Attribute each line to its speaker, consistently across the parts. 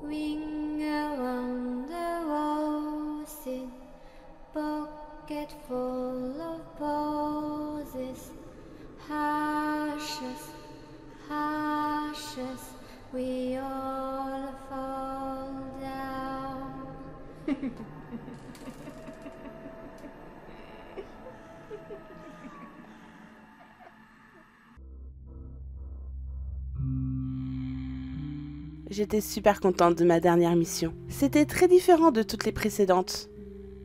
Speaker 1: Ring around the roses, pocket full of posies. Ashes, ashes, we all fall down.
Speaker 2: J'étais super contente de ma dernière mission. C'était très différent de toutes les précédentes.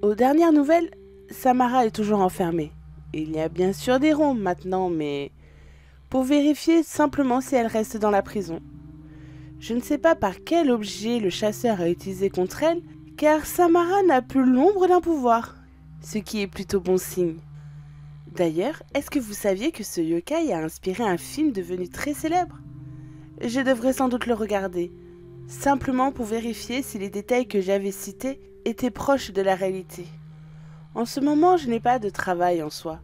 Speaker 2: Aux dernières nouvelles, Samara est toujours enfermée. Il y a bien sûr des ronds maintenant, mais pour vérifier simplement si elle reste dans la prison. Je ne sais pas par quel objet le chasseur a utilisé contre elle, car Samara n'a plus l'ombre d'un pouvoir, ce qui est plutôt bon signe. D'ailleurs, est-ce que vous saviez que ce yokai a inspiré un film devenu très célèbre ? Je devrais sans doute le regarder, simplement pour vérifier si les détails que j'avais cités étaient proches de la réalité. En ce moment, je n'ai pas de travail en soi.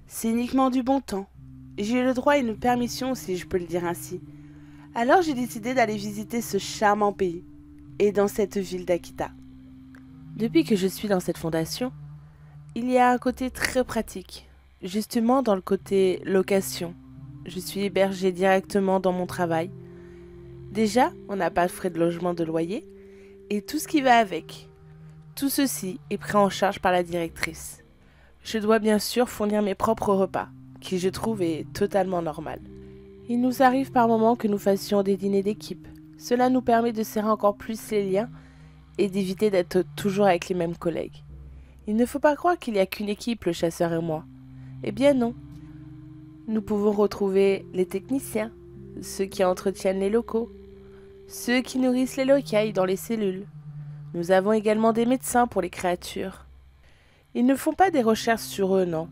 Speaker 2: C'est uniquement du bon temps. J'ai le droit à une permission, si je peux le dire ainsi. Alors j'ai décidé d'aller visiter ce charmant pays, et dans cette ville d'Akita. Depuis que je suis dans cette fondation, il y a un côté très pratique, justement dans le côté location. Je suis hébergée directement dans mon travail. Déjà, on n'a pas de frais de logement, de loyer, et tout ce qui va avec. Tout ceci est pris en charge par la directrice. Je dois bien sûr fournir mes propres repas, qui je trouve est totalement normal. Il nous arrive par moments que nous fassions des dîners d'équipe. Cela nous permet de serrer encore plus les liens et d'éviter d'être toujours avec les mêmes collègues. Il ne faut pas croire qu'il n'y a qu'une équipe, le chasseur et moi. Eh bien non. Nous pouvons retrouver les techniciens, ceux qui entretiennent les locaux, ceux qui nourrissent les locailles dans les cellules. Nous avons également des médecins pour les créatures. Ils ne font pas des recherches sur eux, non,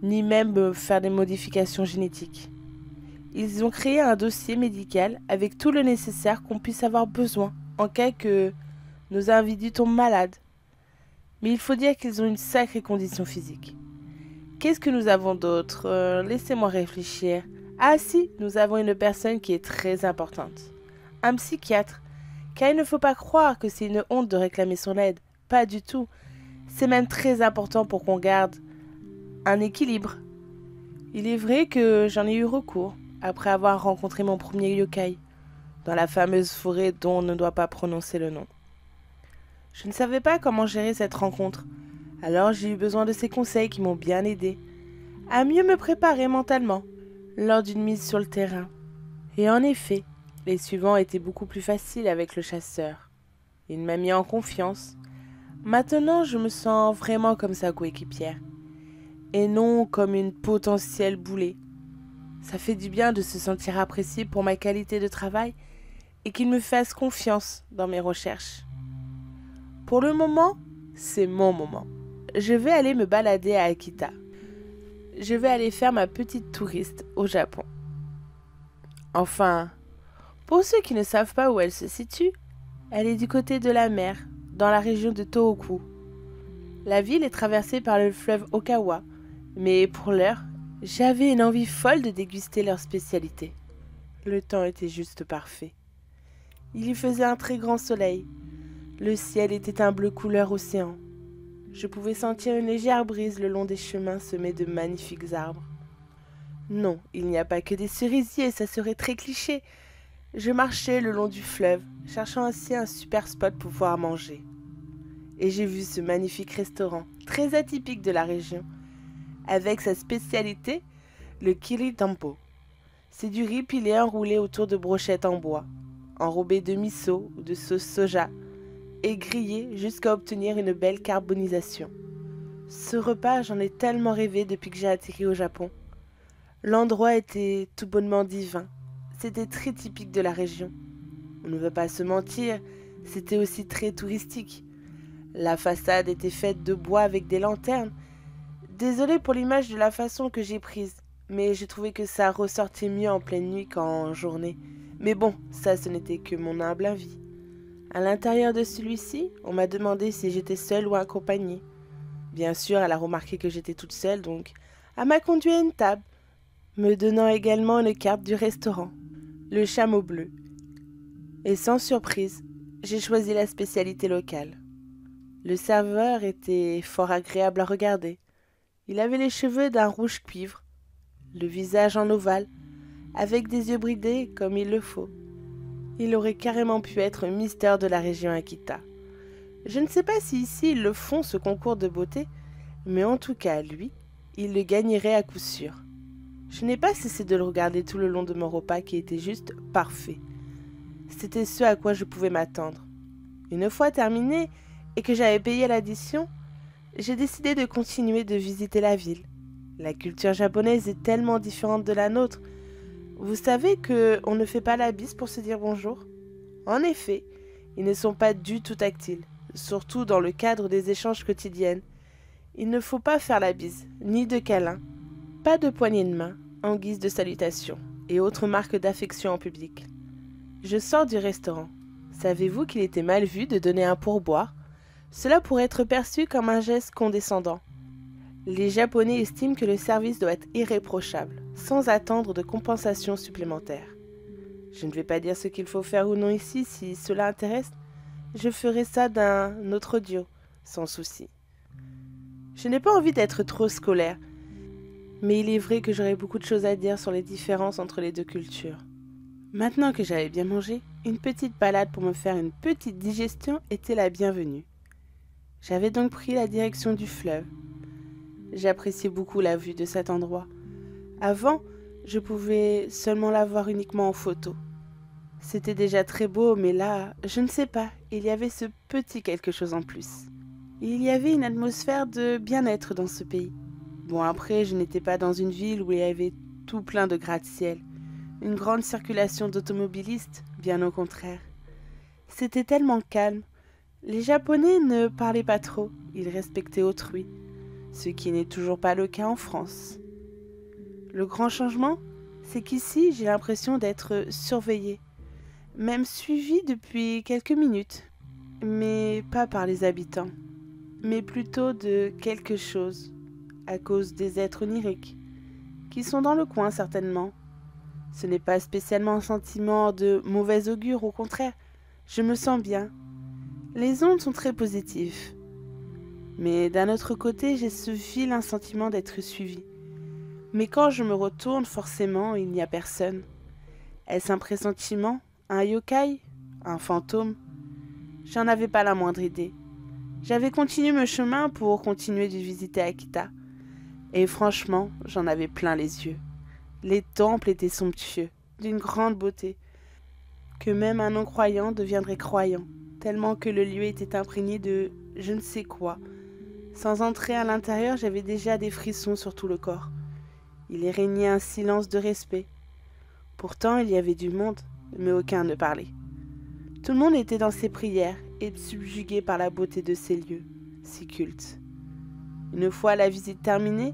Speaker 2: ni même faire des modifications génétiques. Ils ont créé un dossier médical avec tout le nécessaire qu'on puisse avoir besoin en cas que nos individus tombent malades. Mais il faut dire qu'ils ont une sacrée condition physique. Qu'est-ce que nous avons d'autre ? Laissez-moi réfléchir. Ah si, nous avons une personne qui est très importante. Un psychiatre. Car il ne faut pas croire que c'est une honte de réclamer son aide. Pas du tout. C'est même très important pour qu'on garde un équilibre. Il est vrai que j'en ai eu recours après avoir rencontré mon premier yokai dans la fameuse forêt dont on ne doit pas prononcer le nom. Je ne savais pas comment gérer cette rencontre. Alors j'ai eu besoin de ses conseils qui m'ont bien aidé à mieux me préparer mentalement lors d'une mise sur le terrain. Et en effet, les suivants étaient beaucoup plus faciles avec le chasseur. Il m'a mis en confiance. Maintenant, je me sens vraiment comme sa coéquipière et non comme une potentielle boulée. Ça fait du bien de se sentir apprécié pour ma qualité de travail et qu'il me fasse confiance dans mes recherches. Pour le moment, c'est mon moment. Je vais aller me balader à Akita. Je vais aller faire ma petite touriste au Japon. Enfin, pour ceux qui ne savent pas où elle se situe, elle est du côté de la mer, dans la région de Tohoku. La ville est traversée par le fleuve Okawa, mais pour l'heure, j'avais une envie folle de déguster leur spécialité. Le temps était juste parfait. Il y faisait un très grand soleil. Le ciel était un bleu couleur océan. Je pouvais sentir une légère brise le long des chemins semés de magnifiques arbres. Non, il n'y a pas que des cerisiers, ça serait très cliché. Je marchais le long du fleuve, cherchant ainsi un super spot pour pouvoir manger. Et j'ai vu ce magnifique restaurant, très atypique de la région, avec sa spécialité, le kiritampo. C'est du riz pilé enroulé autour de brochettes en bois, enrobé de miso ou de sauce soja, et grillé jusqu'à obtenir une belle carbonisation. Ce repas, j'en ai tellement rêvé depuis que j'ai atterri au Japon. L'endroit était tout bonnement divin. C'était très typique de la région. On ne veut pas se mentir, c'était aussi très touristique. La façade était faite de bois avec des lanternes. Désolée pour l'image de la façon que j'ai prise, mais j'ai trouvé que ça ressortait mieux en pleine nuit qu'en journée. Mais bon, ça ce n'était que mon humble avis. À l'intérieur de celui-ci, on m'a demandé si j'étais seule ou accompagnée. Bien sûr, elle a remarqué que j'étais toute seule, donc elle m'a conduit à une table, me donnant également une carte du restaurant, le chameau bleu. Et sans surprise, j'ai choisi la spécialité locale. Le serveur était fort agréable à regarder. Il avait les cheveux d'un rouge cuivre, le visage en ovale, avec des yeux bridés comme il le faut. Il aurait carrément pu être Mister de la région Akita. Je ne sais pas si ici ils le font ce concours de beauté, mais en tout cas, lui, il le gagnerait à coup sûr. Je n'ai pas cessé de le regarder tout le long de mon repas qui était juste parfait. C'était ce à quoi je pouvais m'attendre. Une fois terminé et que j'avais payé l'addition, j'ai décidé de continuer de visiter la ville. La culture japonaise est tellement différente de la nôtre. Vous savez qu'on ne fait pas la bise pour se dire bonjour? En effet, ils ne sont pas du tout tactiles, surtout dans le cadre des échanges quotidiens. Il ne faut pas faire la bise, ni de câlin, pas de poignée de main en guise de salutation et autres marques d'affection en public. Je sors du restaurant. Savez-vous qu'il était mal vu de donner un pourboire? Cela pourrait être perçu comme un geste condescendant. Les Japonais estiment que le service doit être irréprochable, sans attendre de compensation supplémentaire. Je ne vais pas dire ce qu'il faut faire ou non ici, si cela intéresse. Je ferai ça d'un autre audio, sans souci. Je n'ai pas envie d'être trop scolaire, mais il est vrai que j'aurais beaucoup de choses à dire sur les différences entre les deux cultures. Maintenant que j'avais bien mangé, une petite balade pour me faire une petite digestion était la bienvenue. J'avais donc pris la direction du fleuve. J'appréciais beaucoup la vue de cet endroit. Avant, je pouvais seulement la voir uniquement en photo. C'était déjà très beau, mais là, je ne sais pas, il y avait ce petit quelque chose en plus. Il y avait une atmosphère de bien-être dans ce pays. Bon, après, je n'étais pas dans une ville où il y avait tout plein de gratte-ciel. Une grande circulation d'automobilistes, bien au contraire. C'était tellement calme. Les Japonais ne parlaient pas trop, ils respectaient autrui, ce qui n'est toujours pas le cas en France. Le grand changement, c'est qu'ici, j'ai l'impression d'être surveillée, même suivie depuis quelques minutes, mais pas par les habitants, mais plutôt de quelque chose, à cause des êtres oniriques, qui sont dans le coin certainement. Ce n'est pas spécialement un sentiment de mauvais augure, au contraire, je me sens bien. Les ondes sont très positives. Mais d'un autre côté, j'ai ce vilain sentiment d'être suivie. Mais quand je me retourne, forcément, il n'y a personne. Est-ce un pressentiment? Un yokai? Un fantôme? J'en avais pas la moindre idée. J'avais continué mon chemin pour continuer de visiter Akita. Et franchement, j'en avais plein les yeux. Les temples étaient somptueux, d'une grande beauté, que même un non-croyant deviendrait croyant, tellement que le lieu était imprégné de je ne sais quoi. Sans entrer à l'intérieur, j'avais déjà des frissons sur tout le corps. Il y régnait un silence de respect. Pourtant, il y avait du monde, mais aucun ne parlait. Tout le monde était dans ses prières et subjugué par la beauté de ces lieux, si cultes. Une fois la visite terminée,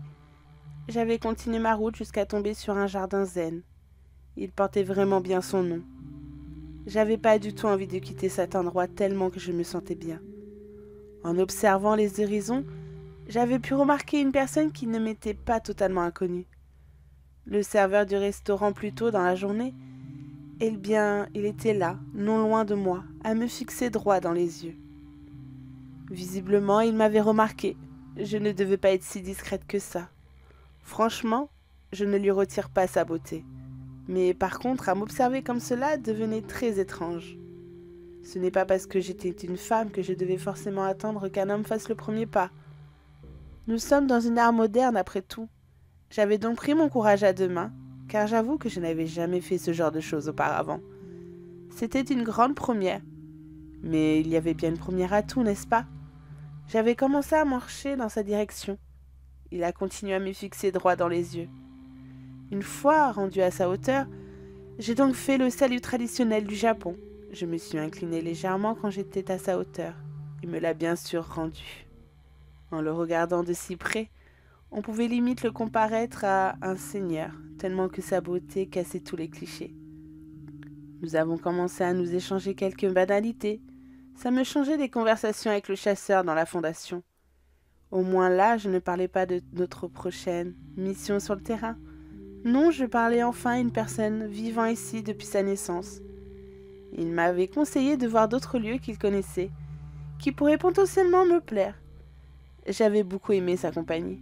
Speaker 2: j'avais continué ma route jusqu'à tomber sur un jardin zen. Il portait vraiment bien son nom. J'avais pas du tout envie de quitter cet endroit tellement que je me sentais bien. En observant les horizons, j'avais pu remarquer une personne qui ne m'était pas totalement inconnue. Le serveur du restaurant plus tôt dans la journée, eh bien, il était là, non loin de moi, à me fixer droit dans les yeux. Visiblement, il m'avait remarqué. Je ne devais pas être si discrète que ça. Franchement, je ne lui retire pas sa beauté. Mais par contre, à m'observer comme cela devenait très étrange. Ce n'est pas parce que j'étais une femme que je devais forcément attendre qu'un homme fasse le premier pas. Nous sommes dans une ère moderne après tout. J'avais donc pris mon courage à deux mains, car j'avoue que je n'avais jamais fait ce genre de choses auparavant. C'était une grande première. Mais il y avait bien une première à tout, n'est-ce pas? J'avais commencé à marcher dans sa direction. Il a continué à me fixer droit dans les yeux. Une fois rendu à sa hauteur, j'ai donc fait le salut traditionnel du Japon. Je me suis inclinée légèrement quand j'étais à sa hauteur. Il me l'a bien sûr rendu. En le regardant de si près, on pouvait limite le comparaître à un seigneur, tellement que sa beauté cassait tous les clichés. Nous avons commencé à nous échanger quelques banalités. Ça me changeait des conversations avec le chasseur dans la fondation. Au moins là, je ne parlais pas de notre prochaine mission sur le terrain. Non, je parlais enfin à une personne vivant ici depuis sa naissance. Il m'avait conseillé de voir d'autres lieux qu'il connaissait, qui pourraient potentiellement me plaire. J'avais beaucoup aimé sa compagnie.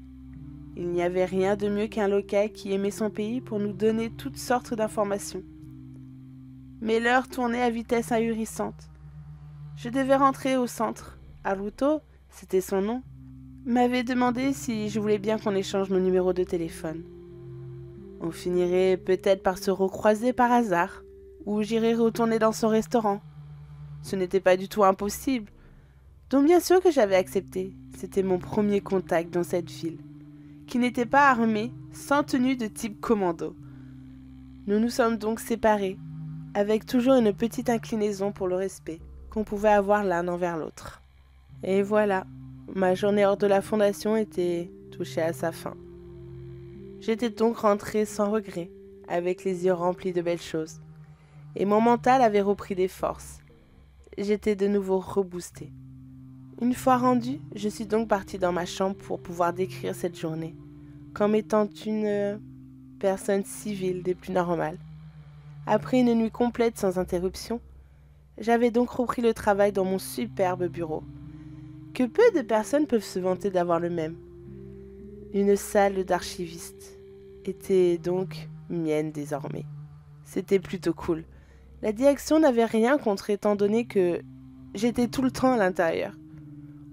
Speaker 2: Il n'y avait rien de mieux qu'un local qui aimait son pays pour nous donner toutes sortes d'informations. Mais l'heure tournait à vitesse ahurissante. Je devais rentrer au centre. Haruto, c'était son nom, m'avait demandé si je voulais bien qu'on échange nos numéros de téléphone. On finirait peut-être par se recroiser par hasard, ou j'irais retourner dans son restaurant. Ce n'était pas du tout impossible. Donc bien sûr que j'avais accepté. C'était mon premier contact dans cette ville, qui n'était pas armée, sans tenue de type commando. Nous nous sommes donc séparés, avec toujours une petite inclinaison pour le respect qu'on pouvait avoir l'un envers l'autre. Et voilà, ma journée hors de la fondation était touchée à sa fin. J'étais donc rentrée sans regret, avec les yeux remplis de belles choses, et mon mental avait repris des forces. J'étais de nouveau reboostée. Une fois rendue, je suis donc partie dans ma chambre pour pouvoir décrire cette journée, comme étant une personne civile des plus normales. Après une nuit complète sans interruption, j'avais donc repris le travail dans mon superbe bureau, que peu de personnes peuvent se vanter d'avoir le même. Une salle d'archiviste était donc mienne désormais. C'était plutôt cool. La direction n'avait rien contre étant donné que j'étais tout le temps à l'intérieur.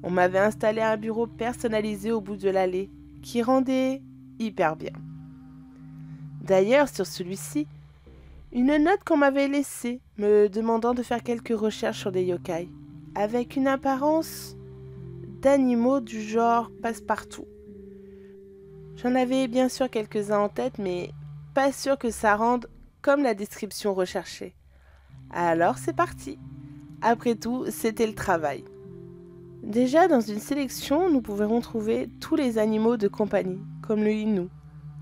Speaker 2: On m'avait installé un bureau personnalisé au bout de l'allée qui rendait hyper bien. D'ailleurs, sur celui-ci, une note qu'on m'avait laissée me demandant de faire quelques recherches sur des yokai, avec une apparence d'animaux du genre passe-partout. J'en avais bien sûr quelques-uns en tête, mais pas sûr que ça rende comme la description recherchée. Alors c'est parti. Après tout, c'était le travail. Déjà, dans une sélection, nous pouvons trouver tous les animaux de compagnie, comme le Inu,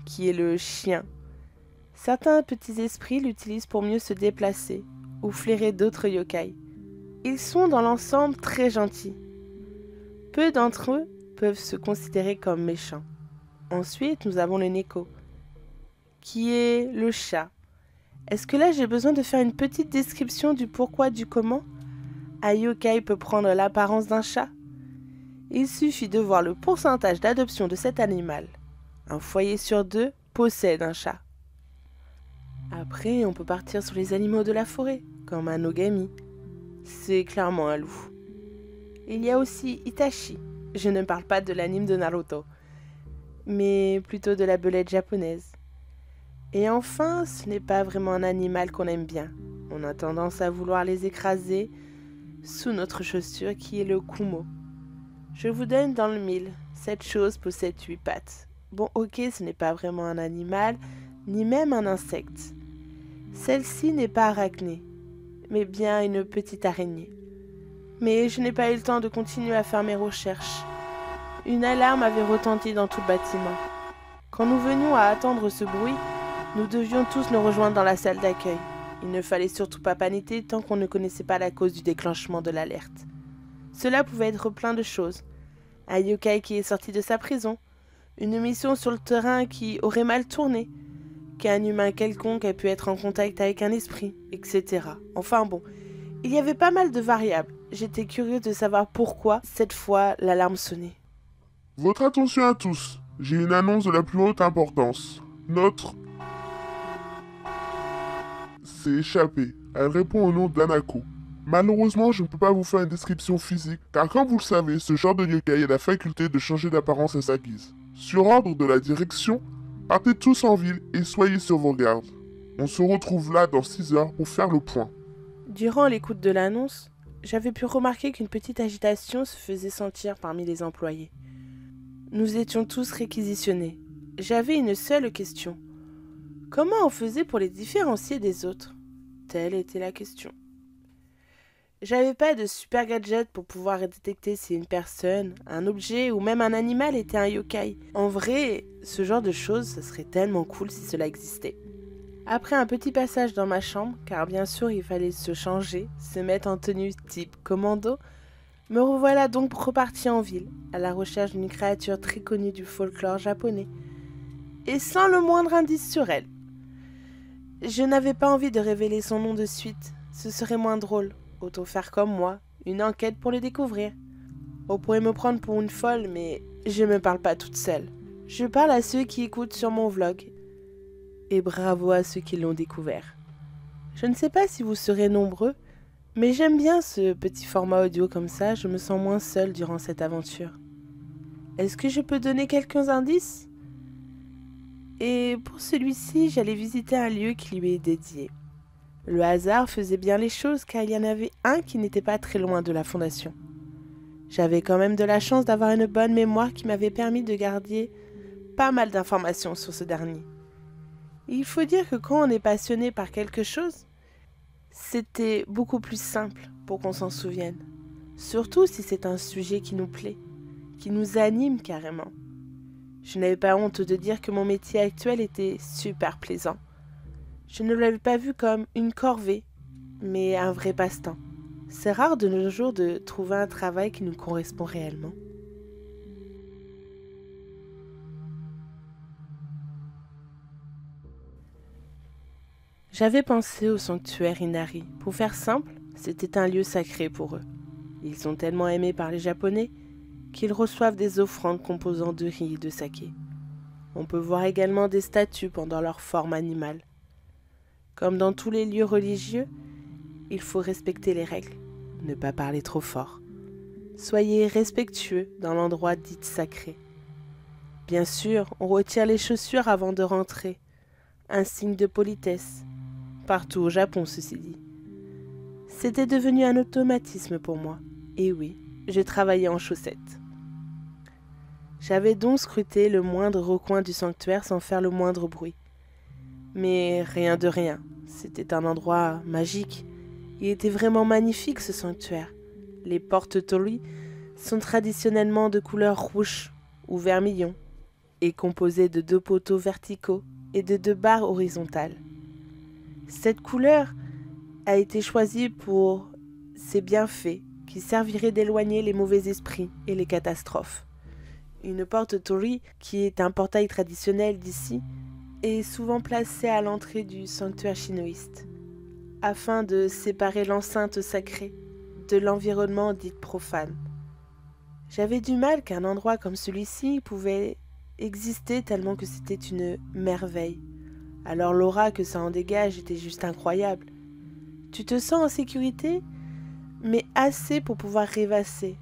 Speaker 2: qui est le chien. Certains petits esprits l'utilisent pour mieux se déplacer ou flairer d'autres yokai. Ils sont dans l'ensemble très gentils. Peu d'entre eux peuvent se considérer comme méchants. Ensuite, nous avons le Neko, qui est le chat. Est-ce que là, j'ai besoin de faire une petite description du pourquoi, du comment ? Un yokai peut prendre l'apparence d'un chat. Il suffit de voir le pourcentage d'adoption de cet animal. Un foyer sur 2 possède un chat. Après, on peut partir sur les animaux de la forêt, comme un ogami. C'est clairement un loup. Il y a aussi Itachi. Je ne parle pas de l'anime de Naruto, mais plutôt de la belette japonaise. Et enfin, ce n'est pas vraiment un animal qu'on aime bien. On a tendance à vouloir les écraser sous notre chaussure qui est le kumo. Je vous donne dans le mille. Cette chose possède 8 pattes. Bon, ok, ce n'est pas vraiment un animal, ni même un insecte. Celle-ci n'est pas arachnée, mais bien une petite araignée. Mais je n'ai pas eu le temps de continuer à faire mes recherches. Une alarme avait retenti dans tout le bâtiment. Quand nous venions à attendre ce bruit, nous devions tous nous rejoindre dans la salle d'accueil. Il ne fallait surtout pas paniquer tant qu'on ne connaissait pas la cause du déclenchement de l'alerte. Cela pouvait être plein de choses. Un yokai qui est sorti de sa prison, une mission sur le terrain qui aurait mal tourné, qu'un humain quelconque a pu être en contact avec un esprit, etc. Enfin bon, il y avait pas mal de variables. J'étais curieux de savoir pourquoi, cette fois, l'alarme sonnait.
Speaker 3: Votre attention à tous. J'ai une annonce de la plus haute importance. Notre s'est échappée. Elle répond au nom d'Anako. Malheureusement, je ne peux pas vous faire une description physique, car comme vous le savez, ce genre de yokai a la faculté de changer d'apparence à sa guise. Sur ordre de la direction, partez tous en ville et soyez sur vos gardes. On se retrouve là dans 6 heures pour faire le point.
Speaker 2: Durant l'écoute de l'annonce, j'avais pu remarquer qu'une petite agitation se faisait sentir parmi les employés. Nous étions tous réquisitionnés. J'avais une seule question. Comment on faisait pour les différencier des autres ? Telle était la question. J'avais pas de super gadget pour pouvoir détecter si une personne, un objet ou même un animal était un yokai. En vrai, ce genre de choses, ça serait tellement cool si cela existait. Après un petit passage dans ma chambre, car bien sûr il fallait se changer, se mettre en tenue type commando, me revoilà donc reparti en ville, à la recherche d'une créature très connue du folklore japonais, et sans le moindre indice sur elle. Je n'avais pas envie de révéler son nom de suite, ce serait moins drôle. Autant faire comme moi, une enquête pour le découvrir. On pourrait me prendre pour une folle, mais je ne me parle pas toute seule. Je parle à ceux qui écoutent sur mon vlog. Et bravo à ceux qui l'ont découvert. Je ne sais pas si vous serez nombreux, mais j'aime bien ce petit format audio comme ça, je me sens moins seule durant cette aventure. Est-ce que je peux donner quelques indices ? Et pour celui-ci, j'allais visiter un lieu qui lui est dédié. Le hasard faisait bien les choses car il y en avait un qui n'était pas très loin de la fondation. J'avais quand même de la chance d'avoir une bonne mémoire qui m'avait permis de garder pas mal d'informations sur ce dernier. Et il faut dire que quand on est passionné par quelque chose, c'était beaucoup plus simple pour qu'on s'en souvienne. Surtout si c'est un sujet qui nous plaît, qui nous anime carrément. Je n'avais pas honte de dire que mon métier actuel était super plaisant. Je ne l'avais pas vu comme une corvée, mais un vrai passe-temps. C'est rare de nos jours de trouver un travail qui nous correspond réellement. J'avais pensé au sanctuaire Inari. Pour faire simple, c'était un lieu sacré pour eux. Ils sont tellement aimés par les Japonais qu'ils reçoivent des offrandes composant de riz et de saké. On peut voir également des statues pendant leur forme animale. Comme dans tous les lieux religieux, il faut respecter les règles, ne pas parler trop fort. Soyez respectueux dans l'endroit dit sacré. Bien sûr, on retire les chaussures avant de rentrer, un signe de politesse, partout au Japon ceci dit. C'était devenu un automatisme pour moi, et oui, je travaillais en chaussettes. J'avais donc scruté le moindre recoin du sanctuaire sans faire le moindre bruit. Mais rien de rien, c'était un endroit magique. Il était vraiment magnifique ce sanctuaire. Les portes torii sont traditionnellement de couleur rouge ou vermillon et composées de 2 poteaux verticaux et de 2 barres horizontales. Cette couleur a été choisie pour ses bienfaits qui serviraient d'éloigner les mauvais esprits et les catastrophes. Une porte torii, qui est un portail traditionnel d'ici, est souvent placée à l'entrée du sanctuaire shintoïste, afin de séparer l'enceinte sacrée de l'environnement dit profane. J'avais du mal qu'un endroit comme celui-ci pouvait exister tellement que c'était une merveille. Alors l'aura que ça en dégage était juste incroyable. Tu te sens en sécurité, mais assez pour pouvoir rêvasser.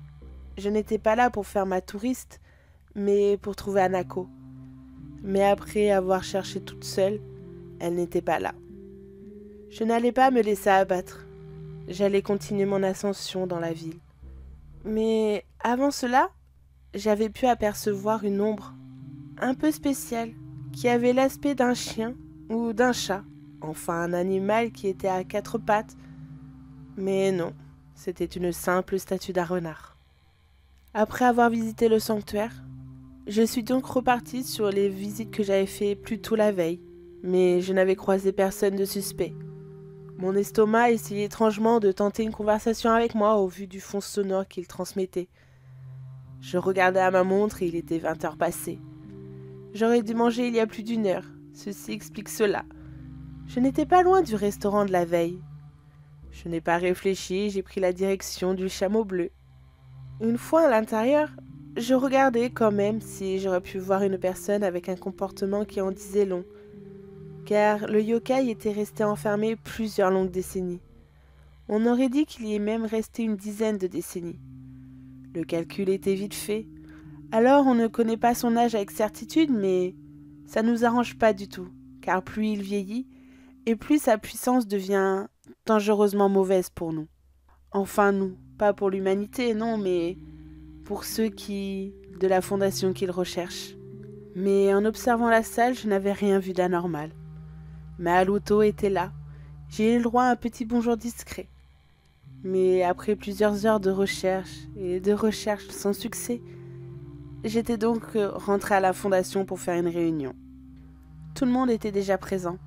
Speaker 2: Je n'étais pas là pour faire ma touriste, mais pour trouver Hanako. Mais après avoir cherché toute seule, elle n'était pas là. Je n'allais pas me laisser abattre. J'allais continuer mon ascension dans la ville. Mais avant cela, j'avais pu apercevoir une ombre un peu spéciale qui avait l'aspect d'un chien ou d'un chat, enfin un animal qui était à 4 pattes. Mais non, c'était une simple statue d'un renard. Après avoir visité le sanctuaire, je suis donc repartie sur les visites que j'avais fait plus tôt la veille, mais je n'avais croisé personne de suspect. Mon estomac essayait étrangement de tenter une conversation avec moi au vu du fond sonore qu'il transmettait. Je regardais à ma montre et il était 20 heures passées. J'aurais dû manger il y a plus d'1 heure, ceci explique cela. Je n'étais pas loin du restaurant de la veille. Je n'ai pas réfléchi, j'ai pris la direction du Chameau Bleu. Une fois à l'intérieur, je regardais quand même si j'aurais pu voir une personne avec un comportement qui en disait long, car le yokai était resté enfermé plusieurs longues décennies. On aurait dit qu'il y est même resté une dizaine de décennies. Le calcul était vite fait. Alors on ne connaît pas son âge avec certitude, mais ça ne nous arrange pas du tout, car plus il vieillit, et plus sa puissance devient dangereusement mauvaise pour nous. Enfin nous, pas pour l'humanité, non, mais pour ceux de la fondation qu'il recherche. Mais en observant la salle, je n'avais rien vu d'anormal. Maharuto était là. J'ai eu le droit à un petit bonjour discret. Mais après plusieurs heures de recherche, et de recherche sans succès, j'étais donc rentrée à la fondation pour faire une réunion. Tout le monde était déjà présent,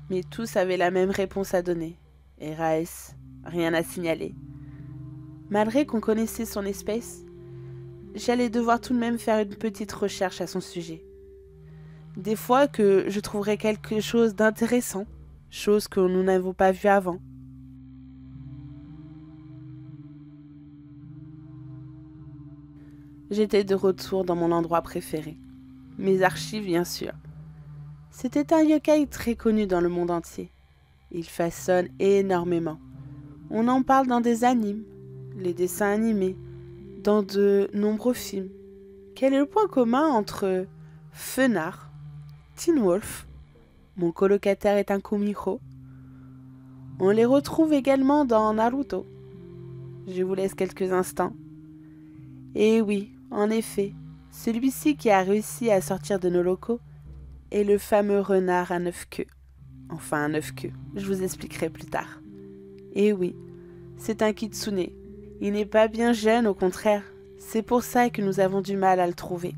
Speaker 2: mais tous avaient la même réponse à donner. RAS, rien à signaler. Malgré qu'on connaissait son espèce, j'allais devoir tout de même faire une petite recherche à son sujet. Des fois que je trouverais quelque chose d'intéressant, chose que nous n'avons pas vu avant. J'étais de retour dans mon endroit préféré. Mes archives, bien sûr. C'était un yokai très connu dans le monde entier. Il façonne énormément. On en parle dans des animes, les dessins animés, dans de nombreux films. Quel est le point commun entre Fenard, Teen Wolf, Mon colocataire est un Kumiho? On les retrouve également dans Naruto. Je vous laisse quelques instants. Et oui, en effet, celui-ci qui a réussi à sortir de nos locaux est le fameux renard à 9 queues. Enfin, à 9 queues, je vous expliquerai plus tard. Et oui, c'est un kitsune. Il n'est pas bien jeune, au contraire. C'est pour ça que nous avons du mal à le trouver.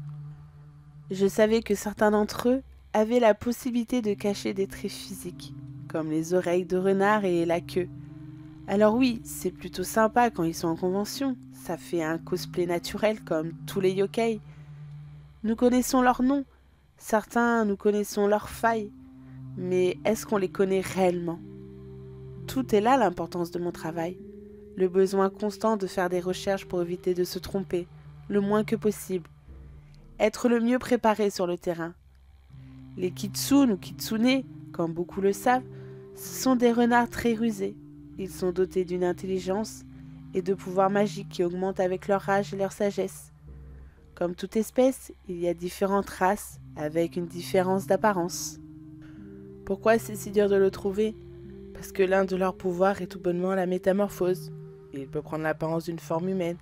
Speaker 2: Je savais que certains d'entre eux avaient la possibilité de cacher des traits physiques, comme les oreilles de renard et la queue. Alors oui, c'est plutôt sympa quand ils sont en convention. Ça fait un cosplay naturel comme tous les yokai. Nous connaissons leurs noms. Certains, nous connaissons leurs failles. Mais est-ce qu'on les connaît réellement? Tout est là l'importance de mon travail. Le besoin constant de faire des recherches pour éviter de se tromper, le moins que possible. Être le mieux préparé sur le terrain. Les kitsune ou kitsune, comme beaucoup le savent, ce sont des renards très rusés. Ils sont dotés d'une intelligence et de pouvoirs magiques qui augmentent avec leur âge et leur sagesse. Comme toute espèce, il y a différentes races avec une différence d'apparence. Pourquoi c'est si dur de le trouver? Parce que l'un de leurs pouvoirs est tout bonnement la métamorphose. Il peut prendre l'apparence d'une forme humaine.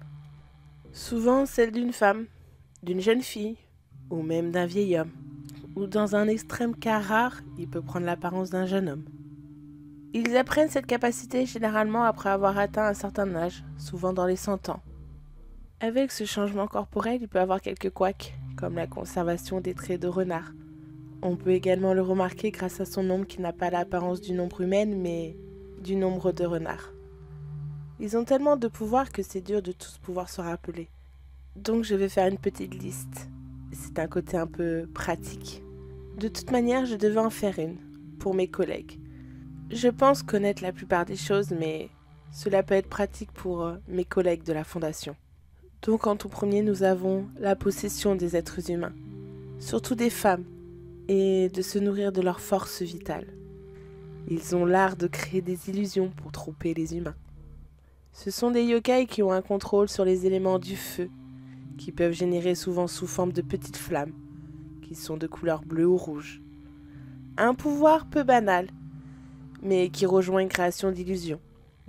Speaker 2: Souvent celle d'une femme, d'une jeune fille, ou même d'un vieil homme. Ou dans un extrême cas rare, il peut prendre l'apparence d'un jeune homme. Ils apprennent cette capacité généralement après avoir atteint un certain âge, souvent dans les 100 ans. Avec ce changement corporel, il peut avoir quelques couacs, comme la conservation des traits de renard. On peut également le remarquer grâce à son ombre qui n'a pas l'apparence d'une ombre humaine, mais d'une ombre de renard. Ils ont tellement de pouvoir que c'est dur de tous pouvoir se rappeler. Donc je vais faire une petite liste. C'est un côté un peu pratique. De toute manière, je devais en faire une, pour mes collègues. Je pense connaître la plupart des choses, mais cela peut être pratique pour mes collègues de la Fondation. Donc en tout premier, nous avons la possession des êtres humains, surtout des femmes, et de se nourrir de leur force vitale. Ils ont l'art de créer des illusions pour tromper les humains. Ce sont des yokai qui ont un contrôle sur les éléments du feu, qui peuvent générer souvent sous forme de petites flammes, qui sont de couleur bleue ou rouge. Un pouvoir peu banal, mais qui rejoint une création d'illusions.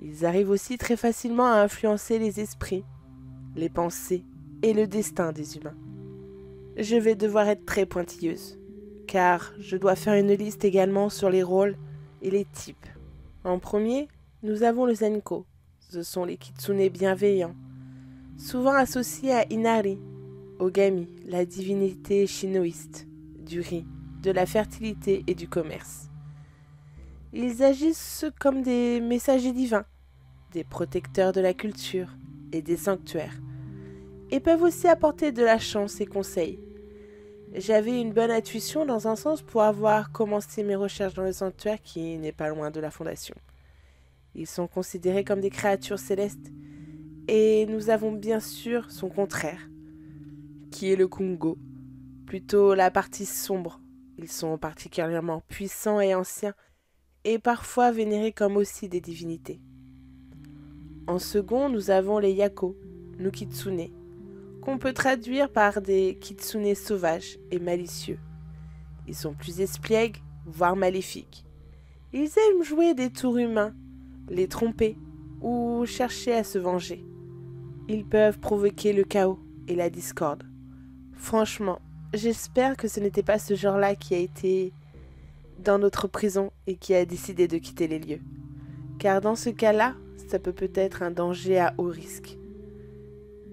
Speaker 2: Ils arrivent aussi très facilement à influencer les esprits, les pensées et le destin des humains. Je vais devoir être très pointilleuse, car je dois faire une liste également sur les rôles et les types. En premier, nous avons le Zenko. Ce sont les kitsune bienveillants, souvent associés à Inari, Ogami, la divinité shintoïste, du riz, de la fertilité et du commerce. Ils agissent comme des messagers divins, des protecteurs de la culture et des sanctuaires, et peuvent aussi apporter de la chance et conseils. J'avais une bonne intuition dans un sens pour avoir commencé mes recherches dans le sanctuaire qui n'est pas loin de la Fondation. Ils sont considérés comme des créatures célestes, et nous avons bien sûr son contraire, qui est le Kungo, plutôt la partie sombre. Ils sont particulièrement puissants et anciens, et parfois vénérés comme aussi des divinités. En second, nous avons les Yako, no Kitsune, qu'on peut traduire par des kitsune sauvages et malicieux. Ils sont plus espiègles, voire maléfiques. Ils aiment jouer des tours humains, les tromper ou chercher à se venger. Ils peuvent provoquer le chaos et la discorde. Franchement, j'espère que ce n'était pas ce genre-là qui a été dans notre prison et qui a décidé de quitter les lieux. Car dans ce cas-là, ça peut être un danger à haut risque.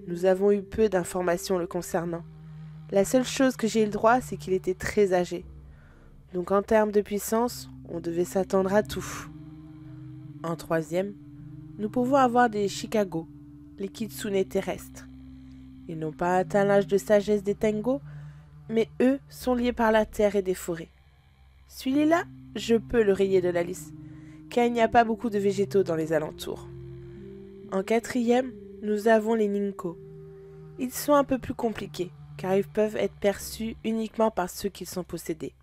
Speaker 2: Nous avons eu peu d'informations le concernant. La seule chose que j'ai eu le droit, c'est qu'il était très âgé. Donc en termes de puissance, on devait s'attendre à tout. En troisième, nous pouvons avoir des Chicago, les kitsune terrestres. Ils n'ont pas atteint l'âge de sagesse des Tengo, mais eux sont liés par la terre et des forêts. Celui-là, je peux le rayer de la liste, car il n'y a pas beaucoup de végétaux dans les alentours. En quatrième, nous avons les Ninko. Ils sont un peu plus compliqués, car ils peuvent être perçus uniquement par ceux qui sont possédés.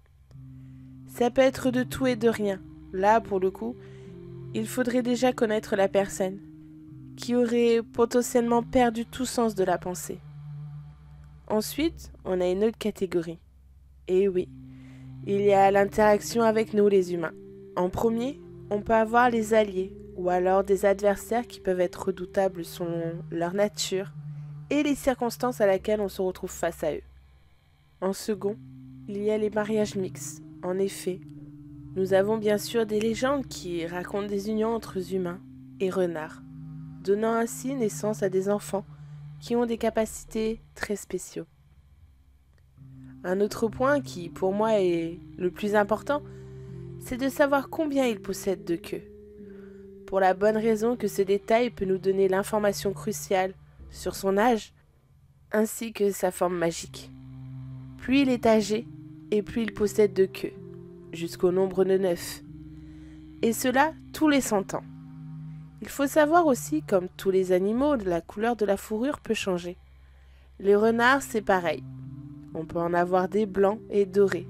Speaker 2: Ça peut être de tout et de rien. Là, pour le coup, il faudrait déjà connaître la personne, qui aurait potentiellement perdu tout sens de la pensée. Ensuite, on a une autre catégorie. Et oui, il y a l'interaction avec nous les humains. En premier, on peut avoir les alliés, ou alors des adversaires qui peuvent être redoutables selon leur nature et les circonstances à laquelle on se retrouve face à eux. En second, il y a les mariages mixtes. En effet, nous avons bien sûr des légendes qui racontent des unions entre humains et renards, donnant ainsi naissance à des enfants qui ont des capacités très spéciaux. Un autre point qui, pour moi, est le plus important, c'est de savoir combien ils possèdent de queues. Pour la bonne raison que ce détail peut nous donner l'information cruciale sur son âge, ainsi que sa forme magique. Plus il est âgé, et plus il possède de queues, jusqu'au nombre de 9. Et cela tous les 100 ans. Il faut savoir aussi, comme tous les animaux, la couleur de la fourrure peut changer. Les renards, c'est pareil. On peut en avoir des blancs et dorés.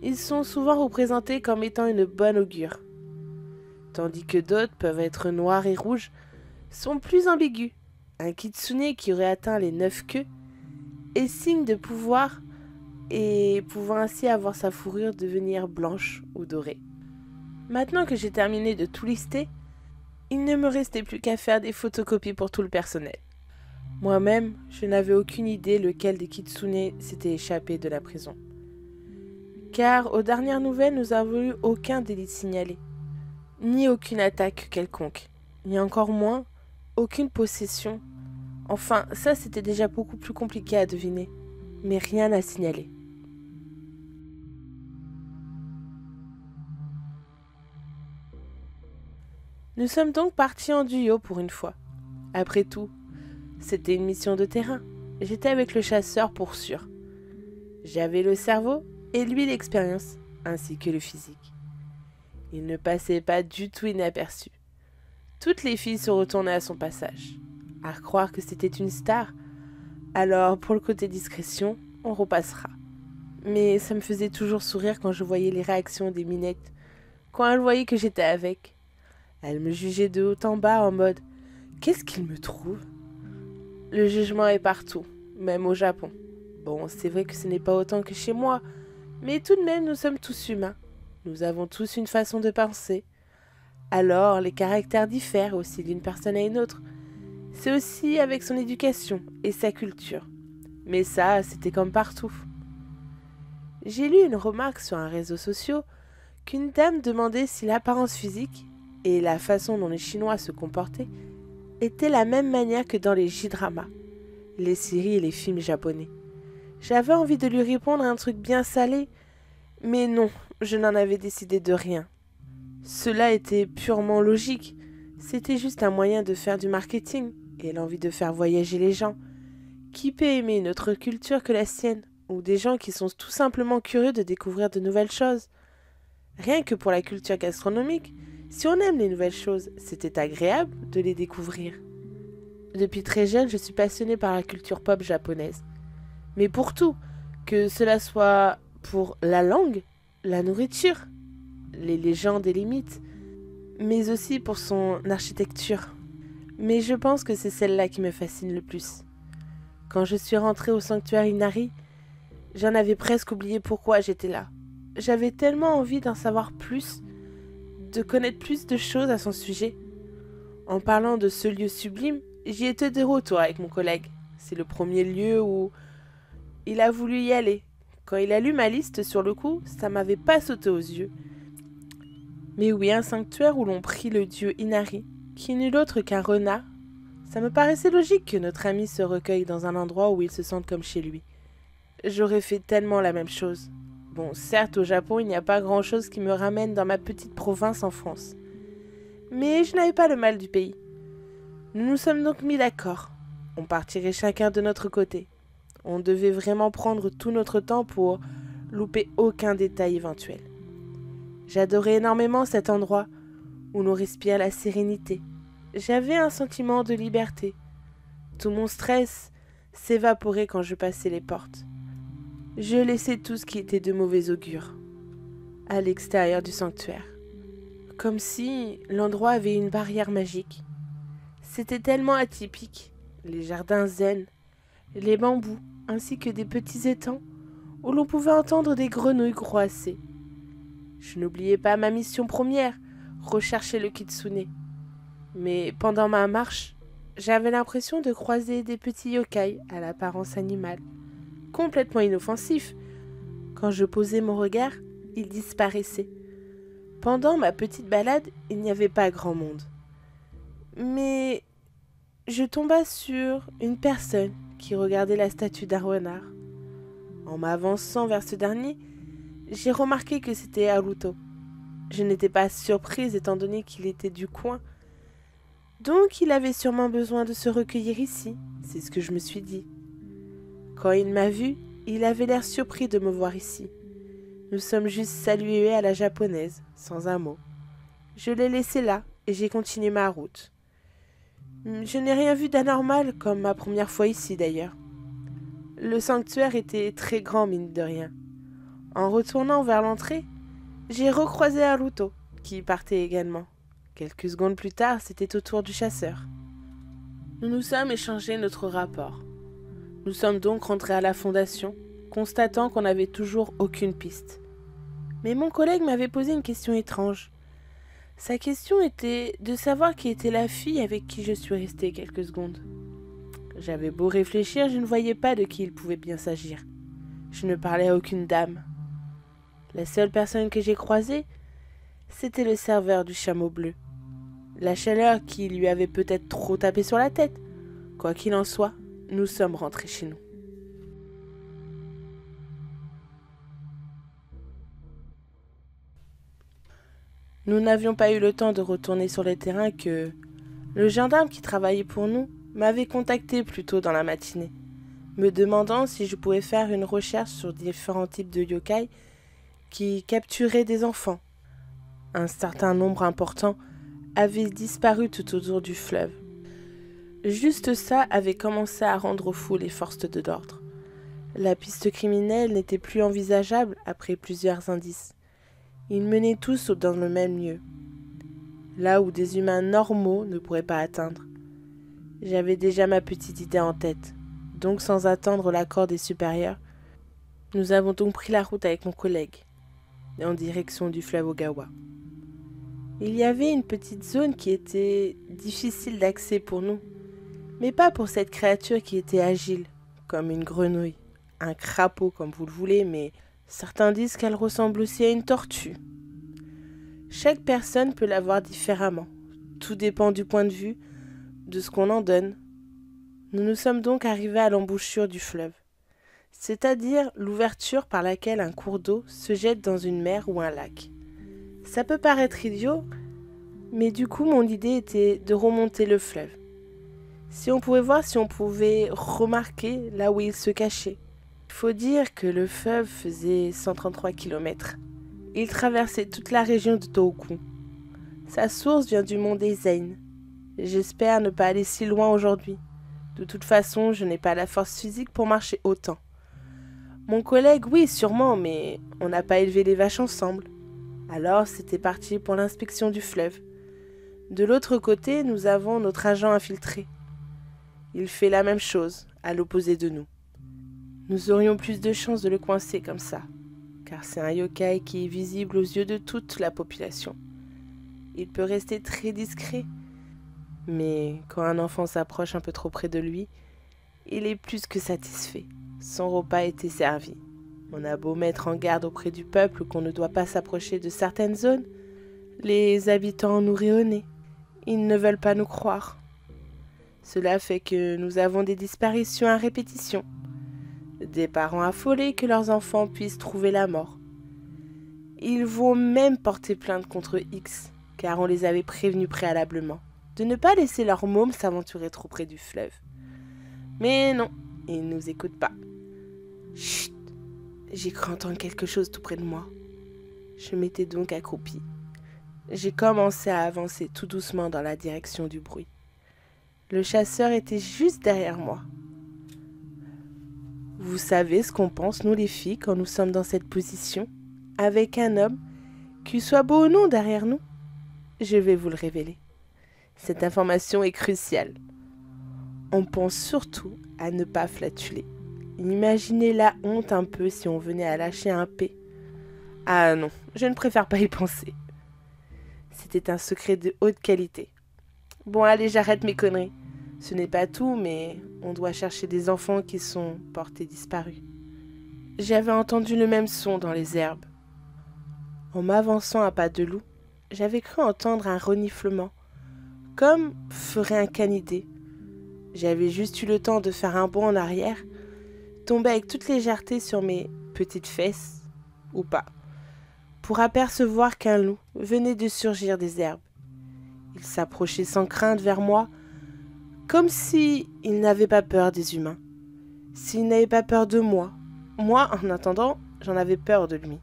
Speaker 2: Ils sont souvent représentés comme étant une bonne augure. Tandis que d'autres peuvent être noirs et rouges, sont plus ambigus. Un kitsune qui aurait atteint les 9 queues est signe de pouvoir et pouvant ainsi avoir sa fourrure devenir blanche ou dorée. Maintenant que j'ai terminé de tout lister, il ne me restait plus qu'à faire des photocopies pour tout le personnel. Moi-même, je n'avais aucune idée lequel des kitsune s'était échappé de la prison. Car aux dernières nouvelles, nous n'avons eu aucun délit signalé, ni aucune attaque quelconque, ni encore moins aucune possession. Enfin, ça c'était déjà beaucoup plus compliqué à deviner, mais rien à signaler. Nous sommes donc partis en duo pour une fois. Après tout, c'était une mission de terrain. J'étais avec le chasseur pour sûr. J'avais le cerveau et lui l'expérience, ainsi que le physique. Il ne passait pas du tout inaperçu. Toutes les filles se retournaient à son passage, à croire que c'était une star. Alors, pour le côté discrétion, on repassera. Mais ça me faisait toujours sourire quand je voyais les réactions des minettes, quand elles voyaient que j'étais avec. Elles me jugeaient de haut en bas en mode « Qu'est-ce qu'il me trouve ?» Le jugement est partout, même au Japon. Bon, c'est vrai que ce n'est pas autant que chez moi, mais tout de même nous sommes tous humains. Nous avons tous une façon de penser. Alors, les caractères diffèrent aussi d'une personne à une autre. C'est aussi avec son éducation et sa culture. Mais ça, c'était comme partout. J'ai lu une remarque sur un réseau social qu'une dame demandait si l'apparence physique et la façon dont les Chinois se comportaient étaient la même manière que dans les J-dramas, les séries et les films japonais. J'avais envie de lui répondre un truc bien salé, mais non, je n'en avais décidé de rien. Cela était purement logique, c'était juste un moyen de faire du marketing et l'envie de faire voyager les gens. Qui peut aimer une autre culture que la sienne, ou des gens qui sont tout simplement curieux de découvrir de nouvelles choses? Rien que pour la culture gastronomique, si on aime les nouvelles choses, c'était agréable de les découvrir. Depuis très jeune, je suis passionnée par la culture pop japonaise. Mais pour tout, que cela soit pour la langue, la nourriture, les légendes et les mythes, mais aussi pour son architecture. Mais je pense que c'est celle-là qui me fascine le plus. Quand je suis rentrée au sanctuaire Inari, j'en avais presque oublié pourquoi j'étais là. J'avais tellement envie d'en savoir plus, de connaître plus de choses à son sujet. En parlant de ce lieu sublime, j'y étais de retour avec mon collègue. C'est le premier lieu où il a voulu y aller. Quand il a lu ma liste sur le coup, ça m'avait pas sauté aux yeux. Mais oui, un sanctuaire où l'on prie le dieu Inari, qui n'est autre qu'un renard. Ça me paraissait logique que notre ami se recueille dans un endroit où il se sente comme chez lui. J'aurais fait tellement la même chose. Bon, certes, au Japon, il n'y a pas grand-chose qui me ramène dans ma petite province en France. Mais je n'avais pas le mal du pays. Nous nous sommes donc mis d'accord. On partirait chacun de notre côté. On devait vraiment prendre tout notre temps pour louper aucun détail éventuel. J'adorais énormément cet endroit où l'on respire la sérénité. J'avais un sentiment de liberté. Tout mon stress s'évaporer quand je passais les portes. Je laissais tout ce qui était de mauvais augure à l'extérieur du sanctuaire, comme si l'endroit avait une barrière magique. C'était tellement atypique, les jardins zen, les bambous, ainsi que des petits étangs où l'on pouvait entendre des grenouilles croasser. Je n'oubliais pas ma mission première, rechercher le kitsune. Mais pendant ma marche, j'avais l'impression de croiser des petits yokai à l'apparence animale, complètement inoffensifs. Quand je posais mon regard, ils disparaissaient. Pendant ma petite balade, il n'y avait pas grand monde. Mais je tomba sur une personne qui regardait la statue d'un renard. En m'avançant vers ce dernier, j'ai remarqué que c'était Haruto. Je n'étais pas surprise étant donné qu'il était du coin. Donc il avait sûrement besoin de se recueillir ici, c'est ce que je me suis dit. Quand il m'a vu, il avait l'air surpris de me voir ici. Nous sommes juste salués à la japonaise, sans un mot. Je l'ai laissé là et j'ai continué ma route. Je n'ai rien vu d'anormal comme ma première fois ici d'ailleurs. Le sanctuaire était très grand mine de rien. En retournant vers l'entrée, j'ai recroisé Haruto, qui partait également. Quelques secondes plus tard, c'était au tour du chasseur. Nous nous sommes échangés notre rapport. Nous sommes donc rentrés à la fondation, constatant qu'on n'avait toujours aucune piste. Mais mon collègue m'avait posé une question étrange. Sa question était de savoir qui était la fille avec qui je suis restée quelques secondes. J'avais beau réfléchir, je ne voyais pas de qui il pouvait bien s'agir. Je ne parlais à aucune dame. La seule personne que j'ai croisée, c'était le serveur du chameau bleu. La chaleur qui lui avait peut-être trop tapé sur la tête. Quoi qu'il en soit, nous sommes rentrés chez nous. Nous n'avions pas eu le temps de retourner sur le terrain que le gendarme qui travaillait pour nous m'avait contacté plus tôt dans la matinée, me demandant si je pouvais faire une recherche sur différents types de yokai qui capturaient des enfants. Un certain nombre important avait disparu tout autour du fleuve. Juste ça avait commencé à rendre fou les forces de l'ordre. La piste criminelle n'était plus envisageable après plusieurs indices. Ils menaient tous dans le même lieu, là où des humains normaux ne pourraient pas atteindre. J'avais déjà ma petite idée en tête, donc sans attendre l'accord des supérieurs, nous avons donc pris la route avec mon collègue, en direction du fleuve Ogawa. Il y avait une petite zone qui était difficile d'accès pour nous, mais pas pour cette créature qui était agile, comme une grenouille, un crapaud comme vous le voulez, mais certains disent qu'elle ressemble aussi à une tortue. Chaque personne peut la voir différemment, tout dépend du point de vue, de ce qu'on en donne. Nous nous sommes donc arrivés à l'embouchure du fleuve, c'est-à-dire l'ouverture par laquelle un cours d'eau se jette dans une mer ou un lac. Ça peut paraître idiot, mais du coup mon idée était de remonter le fleuve. Si on pouvait voir, si on pouvait remarquer là où il se cachait. Il faut dire que le fleuve faisait 133 km. Il traversait toute la région de Tohoku. Sa source vient du mont Eisen. J'espère ne pas aller si loin aujourd'hui. De toute façon, je n'ai pas la force physique pour marcher autant. Mon collègue, oui, sûrement, mais on n'a pas élevé les vaches ensemble. Alors, c'était parti pour l'inspection du fleuve. De l'autre côté, nous avons notre agent infiltré. Il fait la même chose, à l'opposé de nous. Nous aurions plus de chances de le coincer comme ça, car c'est un yokai qui est visible aux yeux de toute la population. Il peut rester très discret, mais quand un enfant s'approche un peu trop près de lui, il est plus que satisfait. Son repas était servi. On a beau mettre en garde auprès du peuple qu'on ne doit pas s'approcher de certaines zones, les habitants nous rient au nez. Ils ne veulent pas nous croire. Cela fait que nous avons des disparitions à répétition. Des parents affolés que leurs enfants puissent trouver la mort. Ils vont même porter plainte contre X, car on les avait prévenus préalablement de ne pas laisser leurs mômes s'aventurer trop près du fleuve. Mais non, ils ne nous écoutent pas. Chut! J'ai cru entendre quelque chose tout près de moi. Je m'étais donc accroupie. J'ai commencé à avancer tout doucement dans la direction du bruit. Le chasseur était juste derrière moi. Vous savez ce qu'on pense, nous les filles, quand nous sommes dans cette position, avec un homme, qu'il soit beau ou non derrière nous? Je vais vous le révéler. Cette information est cruciale. On pense surtout à ne pas flatuler. Imaginez la honte un peu si on venait à lâcher un P. Ah non, je ne préfère pas y penser. C'était un secret de haute qualité. Bon, allez, j'arrête mes conneries. Ce n'est pas tout, mais on doit chercher des enfants qui sont portés disparus. J'avais entendu le même son dans les herbes. En m'avançant à pas de loup, j'avais cru entendre un reniflement, comme ferait un canidé. J'avais juste eu le temps de faire un bond en arrière, tomber avec toute légèreté sur mes petites fesses, ou pas, pour apercevoir qu'un loup venait de surgir des herbes. Il s'approchait sans crainte vers moi, comme s'il n'avait pas peur des humains, s'il n'avait pas peur de moi. Moi, en attendant, j'en avais peur de lui.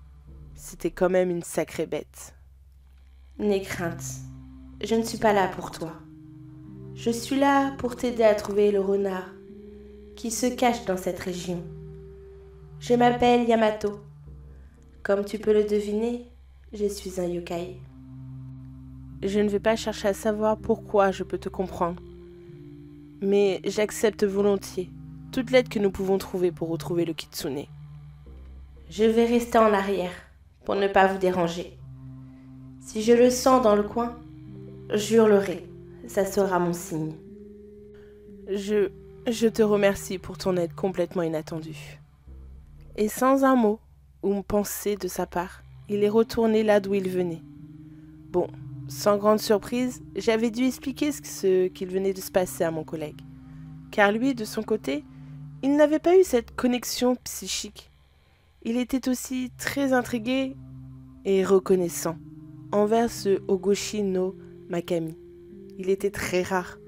Speaker 2: C'était quand même une sacrée bête. N'aie crainte, je ne suis pas là pour toi. Je suis là pour t'aider à trouver le renard qui se cache dans cette région. Je m'appelle Yamato. Comme tu peux le deviner, je suis un yokai. Je ne vais pas chercher à savoir pourquoi je peux te comprendre, mais j'accepte volontiers toute l'aide que nous pouvons trouver pour retrouver le kitsune. Je vais rester en arrière pour ne pas vous déranger. Si je le sens dans le coin, j'hurlerai. Ça sera mon signe. Je te remercie pour ton aide complètement inattendue. Et sans un mot ou une pensée de sa part, il est retourné là d'où il venait. Bon, sans grande surprise, j'avais dû expliquer ce qu'il venait de se passer à mon collègue. Car lui, de son côté, il n'avait pas eu cette connexion psychique. Il était aussi très intrigué et reconnaissant envers ce Ogoshi no Makami. Il était très rare.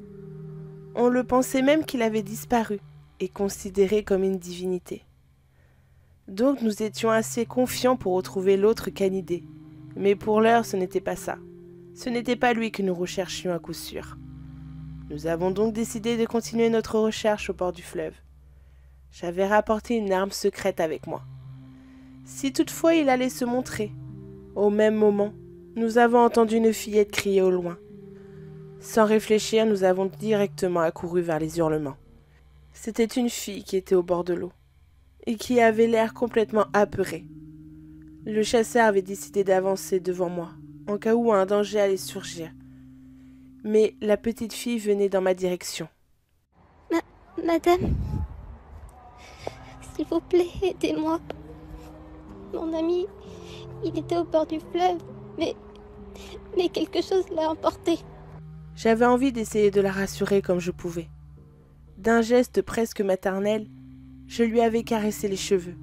Speaker 2: On le pensait même qu'il avait disparu et considéré comme une divinité. Donc nous étions assez confiants pour retrouver l'autre canidé. Mais pour l'heure, ce n'était pas ça. Ce n'était pas lui que nous recherchions à coup sûr. Nous avons donc décidé de continuer notre recherche au bord du fleuve. J'avais rapporté une arme secrète avec moi. Si toutefois il allait se montrer, au même moment, nous avons entendu une fillette crier au loin. Sans réfléchir, nous avons directement accouru vers les hurlements. C'était une fille qui était au bord de l'eau et qui avait l'air complètement apeurée. Le chasseur avait décidé d'avancer devant moi, en cas où un danger allait surgir. Mais la petite fille venait dans ma direction.
Speaker 4: Madame, s'il vous plaît, aidez-moi. Mon ami, il était au bord du fleuve, mais quelque chose l'a emporté.
Speaker 2: J'avais envie d'essayer de la rassurer comme je pouvais. D'un geste presque maternel, je lui avais caressé les cheveux.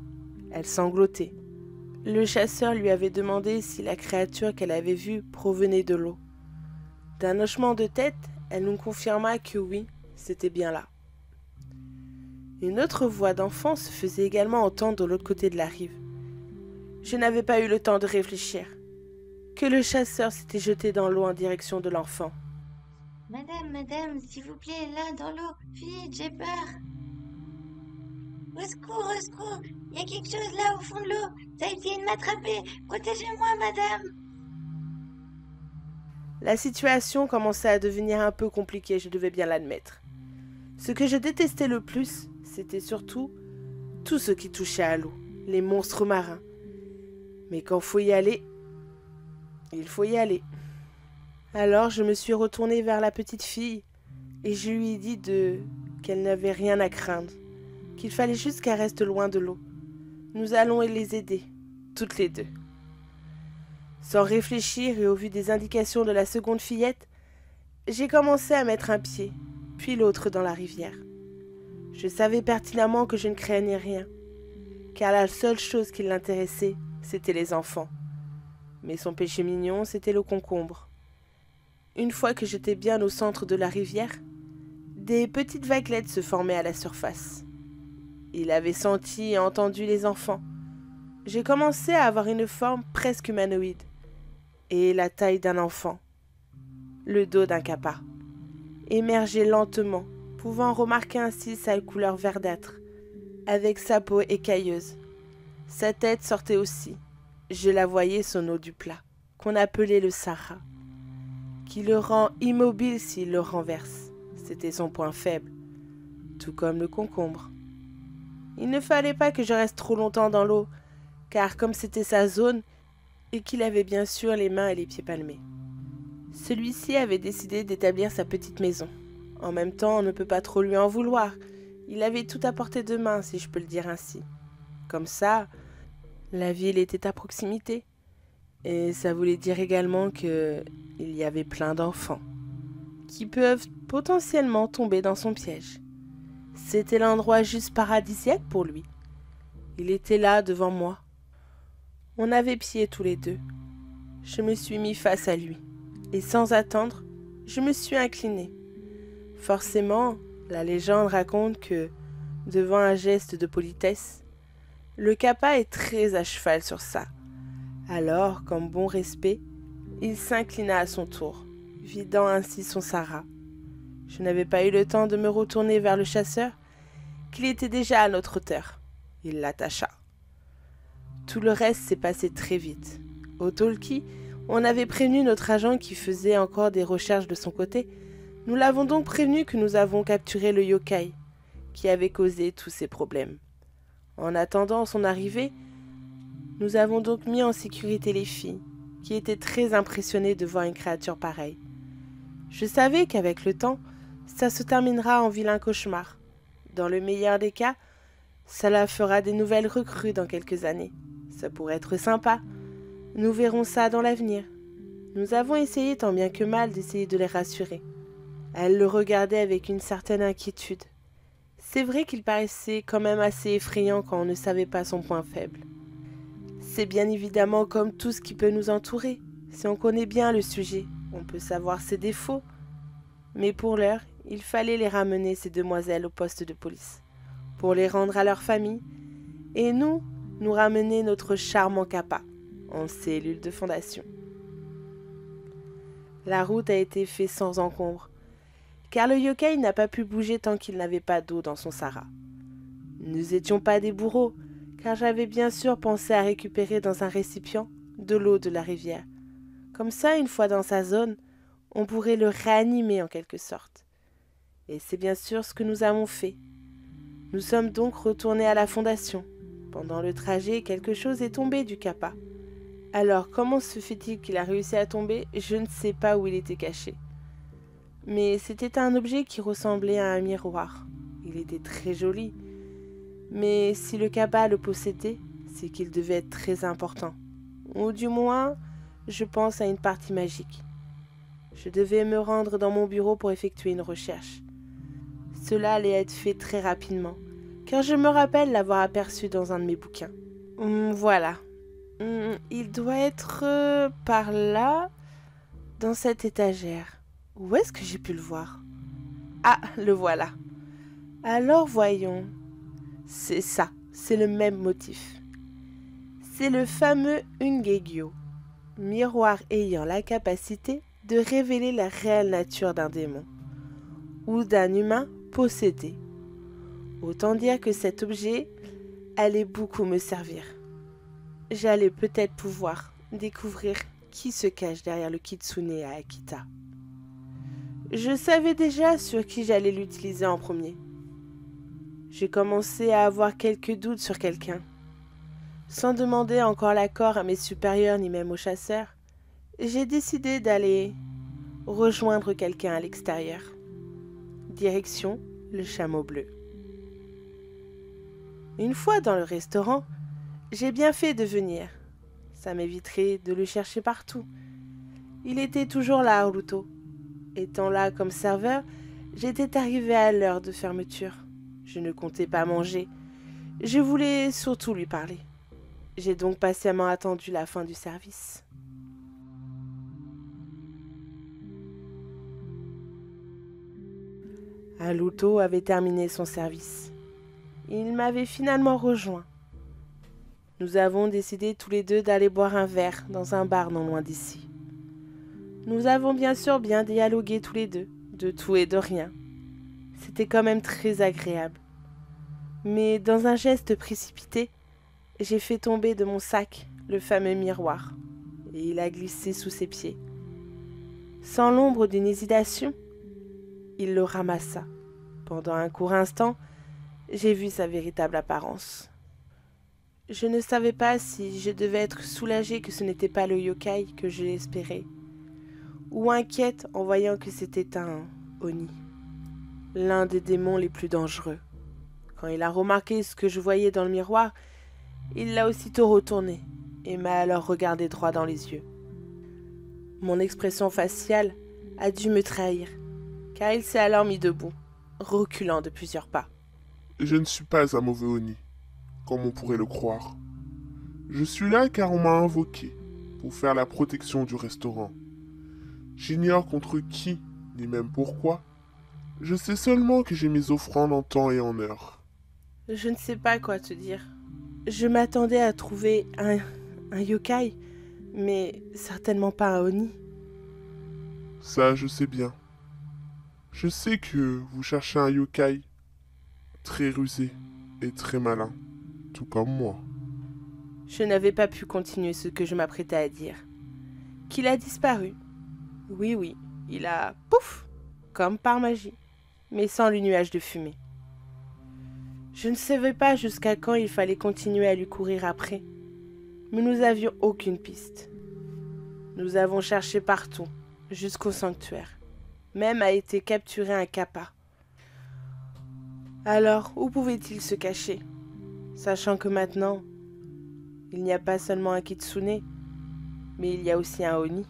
Speaker 2: Elle sanglotait. Le chasseur lui avait demandé si la créature qu'elle avait vue provenait de l'eau. D'un hochement de tête, elle nous confirma que oui, c'était bien là. Une autre voix d'enfant se faisait également entendre de l'autre côté de la rive. Je n'avais pas eu le temps de réfléchir, que le chasseur s'était jeté dans l'eau en direction de l'enfant.
Speaker 5: Madame, s'il vous plaît, là, dans l'eau, vite, j'ai peur. Au secours, il y a quelque chose là au fond de l'eau, ça a essayé de m'attraper, protégez-moi, madame.
Speaker 2: La situation commençait à devenir un peu compliquée, je devais bien l'admettre. Ce que je détestais le plus, c'était surtout tout ce qui touchait à l'eau, les monstres marins. Mais quand faut y aller, il faut y aller. Alors je me suis retournée vers la petite fille et je lui ai dit qu'elle n'avait rien à craindre, qu'il fallait juste qu'elle reste loin de l'eau. Nous allons les aider, toutes les deux. Sans réfléchir et au vu des indications de la seconde fillette, j'ai commencé à mettre un pied, puis l'autre dans la rivière. Je savais pertinemment que je ne craignais rien, car la seule chose qui l'intéressait, c'était les enfants. Mais son péché mignon, c'était le concombre. Une fois que j'étais bien au centre de la rivière, des petites vaguelettes se formaient à la surface. Il avait senti et entendu les enfants. J'ai commencé à avoir une forme presque humanoïde et la taille d'un enfant, le dos d'un kappa, émergeait lentement, pouvant remarquer ainsi sa couleur verdâtre, avec sa peau écailleuse. Sa tête sortait aussi. Je la voyais son eau du plat, qu'on appelait le Sahara, qui le rend immobile s'il le renverse. C'était son point faible, tout comme le concombre. Il ne fallait pas que je reste trop longtemps dans l'eau, car comme c'était sa zone, et qu'il avait bien sûr les mains et les pieds palmés. Celui-ci avait décidé d'établir sa petite maison. En même temps, on ne peut pas trop lui en vouloir. Il avait tout à portée de main, si je peux le dire ainsi. Comme ça, la ville était à proximité. Et ça voulait dire également qu'il y avait plein d'enfants qui peuvent potentiellement tomber dans son piège. C'était l'endroit juste paradisiaque pour lui. Il était là devant moi. On avait pied tous les deux. Je me suis mis face à lui. Et sans attendre, je me suis inclinée. Forcément, la légende raconte que, devant un geste de politesse, le Kappa est très à cheval sur ça. Alors, comme bon respect, il s'inclina à son tour, vidant ainsi son Sahara. Je n'avais pas eu le temps de me retourner vers le chasseur, qu'il était déjà à notre hauteur. Il l'attacha. Tout le reste s'est passé très vite. Au talkie, on avait prévenu notre agent qui faisait encore des recherches de son côté. Nous l'avons donc prévenu que nous avons capturé le yokai, qui avait causé tous ces problèmes. En attendant son arrivée, nous avons donc mis en sécurité les filles, qui étaient très impressionnées de voir une créature pareille. Je savais qu'avec le temps, ça se terminera en vilain cauchemar. Dans le meilleur des cas, ça la fera des nouvelles recrues dans quelques années. Ça pourrait être sympa. Nous verrons ça dans l'avenir. Nous avons essayé tant bien que mal d'essayer de les rassurer. Elles le regardaient avec une certaine inquiétude. C'est vrai qu'il paraissait quand même assez effrayant quand on ne savait pas son point faible. C'est bien évidemment comme tout ce qui peut nous entourer. Si on connaît bien le sujet, on peut savoir ses défauts. Mais pour l'heure, il fallait les ramener, ces demoiselles, au poste de police, pour les rendre à leur famille, et nous ramener notre charmant Kappa, en cellule de fondation. La route a été faite sans encombre, car le yokai n'a pas pu bouger tant qu'il n'avait pas d'eau dans son Sahara. Nous étions pas des bourreaux, car j'avais bien sûr pensé à récupérer dans un récipient de l'eau de la rivière. Comme ça, une fois dans sa zone, on pourrait le réanimer en quelque sorte. Et c'est bien sûr ce que nous avons fait. Nous sommes donc retournés à la fondation. Pendant le trajet, quelque chose est tombé du Kappa. Alors, comment se fait-il qu'il a réussi à tomber? Je ne sais pas où il était caché. Mais c'était un objet qui ressemblait à un miroir. Il était très joli. Mais si le Kappa le possédait, c'est qu'il devait être très important. Ou du moins, je pense à une partie magique. Je devais me rendre dans mon bureau pour effectuer une recherche. Cela allait être fait très rapidement, car je me rappelle l'avoir aperçu dans un de mes bouquins. Voilà. Il doit être par là, dans cette étagère. Où est-ce que j'ai pu le voir? Ah, le voilà. Alors voyons. C'est ça, c'est le même motif. C'est le fameux Ungegyo, miroir ayant la capacité de révéler la réelle nature d'un démon ou d'un humain possédé. Autant dire que cet objet allait beaucoup me servir. J'allais peut-être pouvoir découvrir qui se cache derrière le kitsune à Akita. Je savais déjà sur qui j'allais l'utiliser en premier. J'ai commencé à avoir quelques doutes sur quelqu'un. Sans demander encore l'accord à mes supérieurs ni même aux chasseurs, j'ai décidé d'aller rejoindre quelqu'un à l'extérieur. Direction le Chameau Bleu. Une fois dans le restaurant, j'ai bien fait de venir. Ça m'éviterait de le chercher partout. Il était toujours là, Haruto. Étant là comme serveur, j'étais arrivé à l'heure de fermeture. Je ne comptais pas manger. Je voulais surtout lui parler. J'ai donc patiemment attendu la fin du service. Haruto avait terminé son service. Il m'avait finalement rejoint. Nous avons décidé tous les deux d'aller boire un verre dans un bar non loin d'ici. Nous avons bien sûr bien dialogué tous les deux, de tout et de rien. C'était quand même très agréable. Mais dans un geste précipité, j'ai fait tomber de mon sac le fameux miroir, et il a glissé sous ses pieds. Sans l'ombre d'une hésitation, il le ramassa. Pendant un court instant, j'ai vu sa véritable apparence. Je ne savais pas si je devais être soulagée que ce n'était pas le yokai que je l'espérais, ou inquiète en voyant que c'était un Oni, l'un des démons les plus dangereux. Quand il a remarqué ce que je voyais dans le miroir, il l'a aussitôt retourné et m'a alors regardé droit dans les yeux. Mon expression faciale a dû me trahir, car il s'est alors mis debout, reculant de plusieurs pas.
Speaker 3: Je ne suis pas un mauvais Oni, comme on pourrait le croire. Je suis là car on m'a invoqué pour faire la protection du restaurant. J'ignore contre qui, ni même pourquoi. Je sais seulement que j'ai mes offrandes en temps et en heure.
Speaker 2: Je ne sais pas quoi te dire. Je m'attendais à trouver un yokai, mais certainement pas un Oni.
Speaker 3: Ça, je sais bien. Je sais que vous cherchez un yokai très rusé et très malin, tout comme moi.
Speaker 2: Je n'avais pas pu continuer ce que je m'apprêtais à dire. Qu'il a disparu. Oui, il a pouf, comme par magie, mais sans le nuage de fumée. Je ne savais pas jusqu'à quand il fallait continuer à lui courir après, mais nous n'avions aucune piste. Nous avons cherché partout, jusqu'au sanctuaire. Même a été capturé un kappa. Alors, où pouvait-il se cacher, sachant que maintenant, il n'y a pas seulement un kitsune, mais il y a aussi un Oni.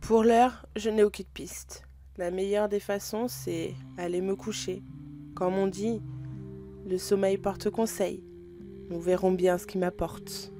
Speaker 2: Pour l'heure, je n'ai aucune piste. La meilleure des façons, c'est aller me coucher. Comme on dit, le sommeil porte conseil. Nous verrons bien ce qui m'apporte.